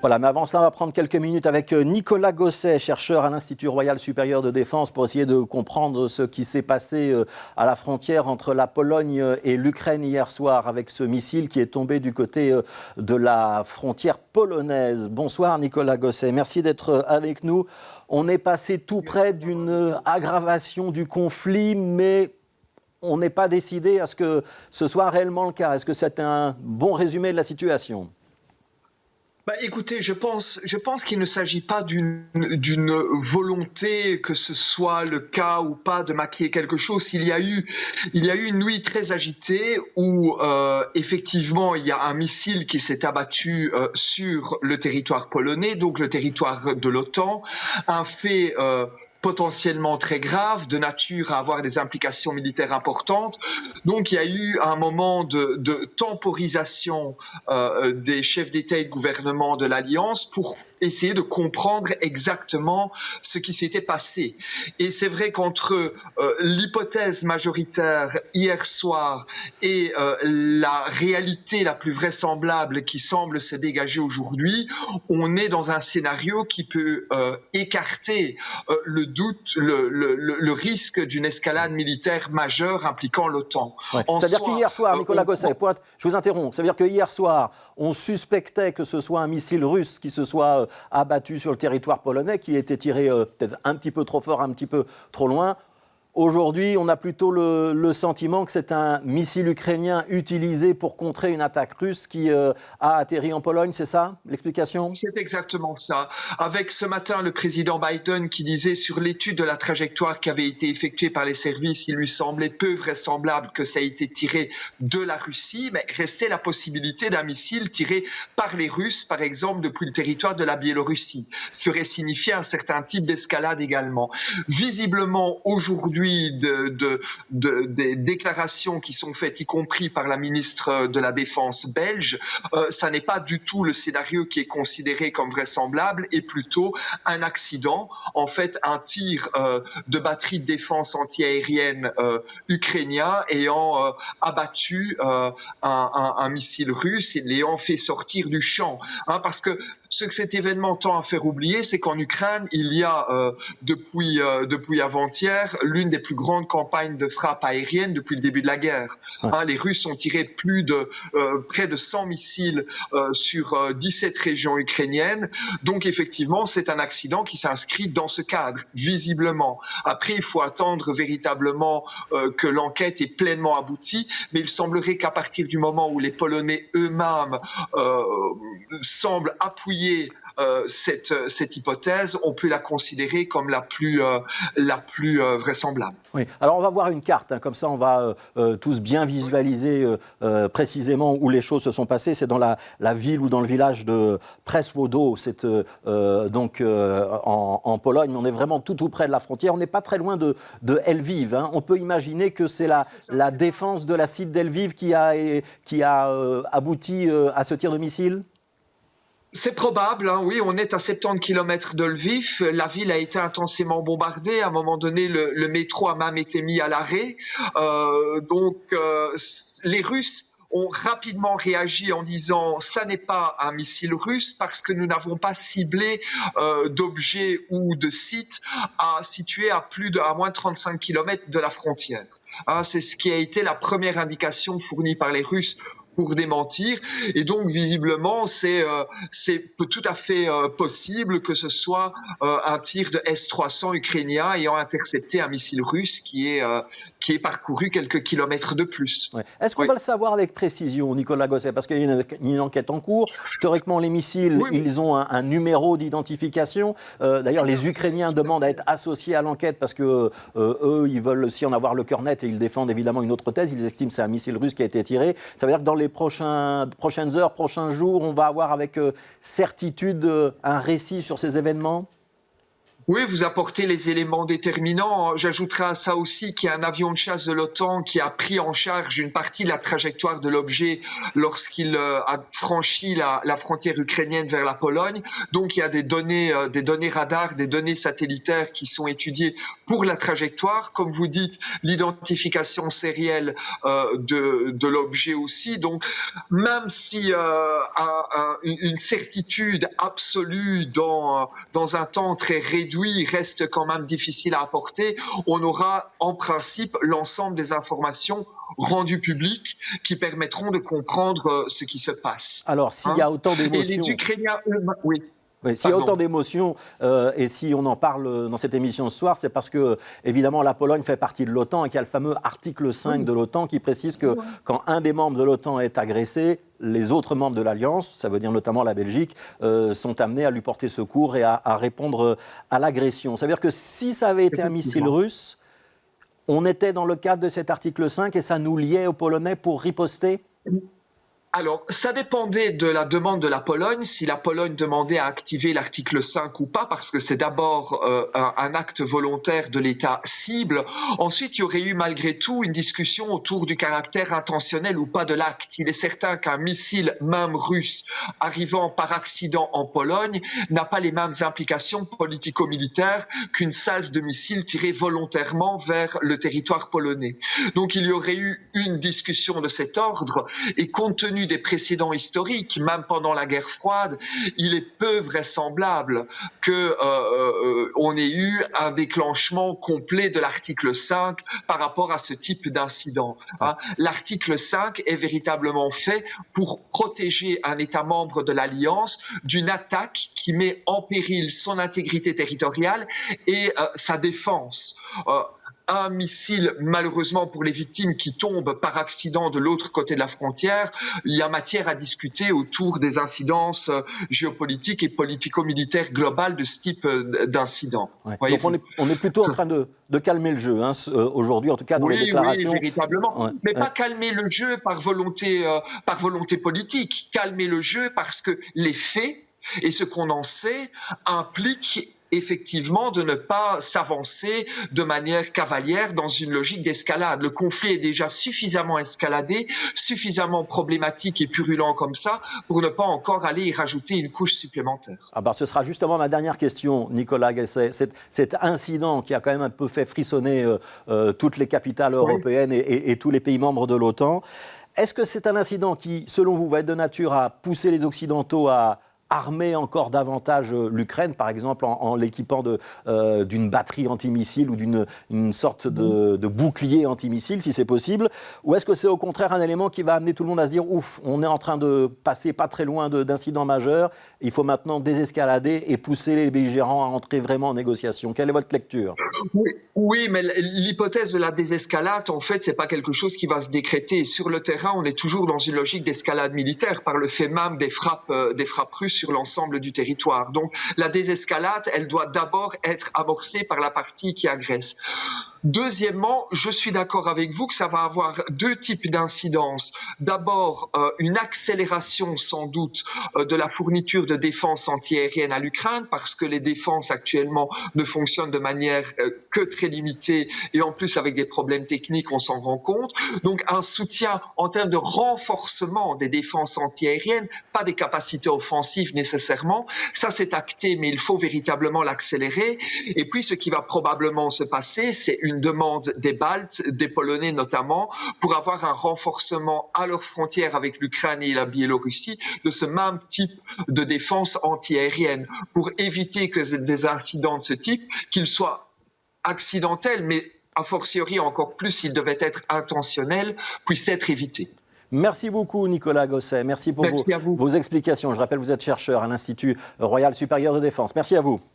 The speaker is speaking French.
Voilà, mais avant cela, on va prendre quelques minutes avec Nicolas Gosset, chercheur à l'Institut Royal Supérieur de Défense, pour essayer de comprendre ce qui s'est passé à la frontière entre la Pologne et l'Ukraine hier soir avec ce missile qui est tombé du côté de la frontière polonaise. Bonsoir Nicolas Gosset, merci d'être avec nous. On est passé tout près d'une aggravation du conflit, mais on n'est pas décidé à ce que ce soit réellement le cas. Est-ce que c'est un bon résumé de la situation ? Écoutez, je pense qu'il ne s'agit pas d'une volonté, que ce soit le cas ou pas, de maquiller quelque chose. Il y a eu une nuit très agitée où effectivement il y a un missile qui s'est abattu sur le territoire polonais, donc le territoire de l'OTAN, un fait potentiellement très grave, de nature à avoir des implications militaires importantes. Donc il y a eu un moment de temporisation des chefs d'État et de gouvernement de l'Alliance pour essayer de comprendre exactement ce qui s'était passé. Et c'est vrai qu'entre l'hypothèse majoritaire hier soir et la réalité la plus vraisemblable qui semble se dégager aujourd'hui, on est dans un scénario qui peut écarter le doute, le risque d'une escalade militaire majeure impliquant l'OTAN. Ouais. C'est-à-dire qu'hier soir, Nicolas Gosset, je vous interromps, ça veut dire que hier soir, on suspectait que ce soit un missile russe qui se soit abattu sur le territoire polonais, qui était tiré peut-être un petit peu trop fort, un petit peu trop loin. Aujourd'hui, on a plutôt le sentiment que c'est un missile ukrainien utilisé pour contrer une attaque russe qui a atterri en Pologne, c'est ça l'explication ? C'est exactement ça. Avec ce matin le président Biden qui disait sur l'étude de la trajectoire qui avait été effectuée par les services, il lui semblait peu vraisemblable que ça ait été tiré de la Russie, mais restait la possibilité d'un missile tiré par les Russes, par exemple depuis le territoire de la Biélorussie, ce qui aurait signifié un certain type d'escalade également. Visiblement, aujourd'hui, des déclarations qui sont faites, y compris par la ministre de la Défense belge, ça n'est pas du tout le scénario qui est considéré comme vraisemblable, et plutôt un accident, en fait un tir de batterie de défense antiaérienne ukrainien ayant abattu un missile russe et l'ayant fait sortir du champ. Parce que ce que cet événement tend à faire oublier, c'est qu'en Ukraine, il y a depuis avant-hier l'une des plus grandes campagnes de frappe aérienne depuis le début de la guerre. Les Russes ont tiré près de 100 missiles sur 17 régions ukrainiennes. Donc effectivement, c'est un accident qui s'inscrit dans ce cadre, visiblement. Après, il faut attendre véritablement que l'enquête est pleinement aboutie, mais il semblerait qu'à partir du moment où les Polonais eux-mêmes semblent appuyer cette hypothèse, on peut la considérer comme la plus vraisemblable. Oui. Alors on va voir une carte, comme ça on va tous bien visualiser précisément où les choses se sont passées. C'est dans la ville ou dans le village de Przewodów, c'est donc en Pologne. On est vraiment tout près de la frontière. On n'est pas très loin de Lviv. On peut imaginer que c'est la défense de la site d'Lviv qui a abouti à ce tir de missile. C'est probable, oui, on est à 70 km de Lviv, la ville a été intensément bombardée, à un moment donné le métro a même été mis à l'arrêt, donc les Russes ont rapidement réagi en disant « ça n'est pas un missile russe parce que nous n'avons pas ciblé d'objets ou de sites situés à moins de 35 km de la frontière ». C'est ce qui a été la première indication fournie par les Russes pour démentir, et donc visiblement c'est tout à fait possible que ce soit un tir de S-300 ukrainien ayant intercepté un missile russe qui est parcouru quelques kilomètres de plus. Ouais. Est-ce qu'on va le savoir avec précision, Nicolas Gosset, parce qu'il y a une enquête en cours. Théoriquement, les missiles, ils ont un numéro d'identification. D'ailleurs, les Ukrainiens demandent à être associés à l'enquête parce que eux, ils veulent aussi en avoir le cœur net et ils défendent évidemment une autre thèse. Ils estiment que c'est un missile russe qui a été tiré. Ça veut dire que dans les prochaines heures, prochains jours, on va avoir avec certitude un récit sur ces événements ? Oui, vous apportez les éléments déterminants. J'ajouterai à ça aussi qu'il y a un avion de chasse de l'OTAN qui a pris en charge une partie de la trajectoire de l'objet lorsqu'il a franchi la frontière ukrainienne vers la Pologne. Donc il y a des données radars, des données satellitaires qui sont étudiées pour la trajectoire. Comme vous dites, l'identification sérielle de l'objet aussi. Donc même si une certitude absolue dans un temps très réduit reste quand même difficile à apporter, on aura en principe l'ensemble des informations rendues publiques qui permettront de comprendre ce qui se passe. Alors, s'il y a autant d'émotions... Et les Ukrainiens eux-mêmes, oui. Oui, s'il y a autant d'émotions et si on en parle dans cette émission ce soir, c'est parce que, évidemment, la Pologne fait partie de l'OTAN et qu'il y a le fameux article 5 de l'OTAN qui précise que quand un des membres de l'OTAN est agressé, les autres membres de l'Alliance, ça veut dire notamment la Belgique, sont amenés à lui porter secours et à répondre à l'agression. Ça veut dire que si ça avait été un missile russe, on était dans le cadre de cet article 5 et ça nous liait aux Polonais pour riposter ? Alors, ça dépendait de la demande de la Pologne, si la Pologne demandait à activer l'article 5 ou pas, parce que c'est d'abord un acte volontaire de l'État cible. Ensuite, il y aurait eu malgré tout une discussion autour du caractère intentionnel ou pas de l'acte. Il est certain qu'un missile, même russe, arrivant par accident en Pologne, n'a pas les mêmes implications politico-militaires qu'une salve de missiles tirée volontairement vers le territoire polonais. Donc, il y aurait eu une discussion de cet ordre, et compte tenu des précédents historiques, même pendant la guerre froide, il est peu vraisemblable qu'on ait eu un déclenchement complet de l'article 5 par rapport à ce type d'incident. L'article 5 est véritablement fait pour protéger un État membre de l'Alliance d'une attaque qui met en péril son intégrité territoriale et sa défense. Un missile, malheureusement pour les victimes, qui tombe par accident de l'autre côté de la frontière, il y a matière à discuter autour des incidences géopolitiques et politico-militaires globales de ce type d'incident. Ouais. Donc on est plutôt en train de calmer le jeu, aujourd'hui, en tout cas dans les déclarations. Oui, véritablement. Mais pas calmer le jeu par volonté politique. Calmer le jeu parce que les faits et ce qu'on en sait impliquent effectivement de ne pas s'avancer de manière cavalière dans une logique d'escalade. Le conflit est déjà suffisamment escaladé, suffisamment problématique et purulent comme ça pour ne pas encore aller y rajouter une couche supplémentaire. Ce sera justement ma dernière question, Nicolas Gosset. Cet incident qui a quand même un peu fait frissonner toutes les capitales européennes et tous les pays membres de l'OTAN, est-ce que c'est un incident qui, selon vous, va être de nature à pousser les Occidentaux à armer encore davantage l'Ukraine, par exemple en l'équipant d'une batterie antimissile ou d'une sorte de bouclier antimissile, si c'est possible, ou est-ce que c'est au contraire un élément qui va amener tout le monde à se dire « Ouf, on est en train de passer pas très loin d'incidents majeurs, il faut maintenant désescalader et pousser les belligérants à entrer vraiment en négociation ». Quelle est votre lecture ? Oui, mais l'hypothèse de la désescalade, en fait, c'est pas quelque chose qui va se décréter. Sur le terrain, on est toujours dans une logique d'escalade militaire par le fait même des frappes russes sur l'ensemble du territoire. Donc, la désescalade, elle doit d'abord être amorcée par la partie qui agresse. Deuxièmement, je suis d'accord avec vous que ça va avoir deux types d'incidences. D'abord, une accélération sans doute de la fourniture de défense antiaérienne à l'Ukraine parce que les défenses actuellement ne fonctionnent de manière que très limitée et en plus avec des problèmes techniques, on s'en rend compte. Donc un soutien en termes de renforcement des défenses antiaériennes, pas des capacités offensives nécessairement. Ça, c'est acté, mais il faut véritablement l'accélérer. Et puis, ce qui va probablement se passer, c'est une demande des Baltes, des Polonais notamment, pour avoir un renforcement à leurs frontières avec l'Ukraine et la Biélorussie de ce même type de défense antiaérienne, pour éviter que des incidents de ce type, qu'ils soient accidentels, mais a fortiori encore plus s'ils devaient être intentionnels, puissent être évités. Merci beaucoup Nicolas Gosset, merci pour vos explications. Je rappelle, vous êtes chercheur à l'Institut Royal Supérieur de Défense. Merci à vous.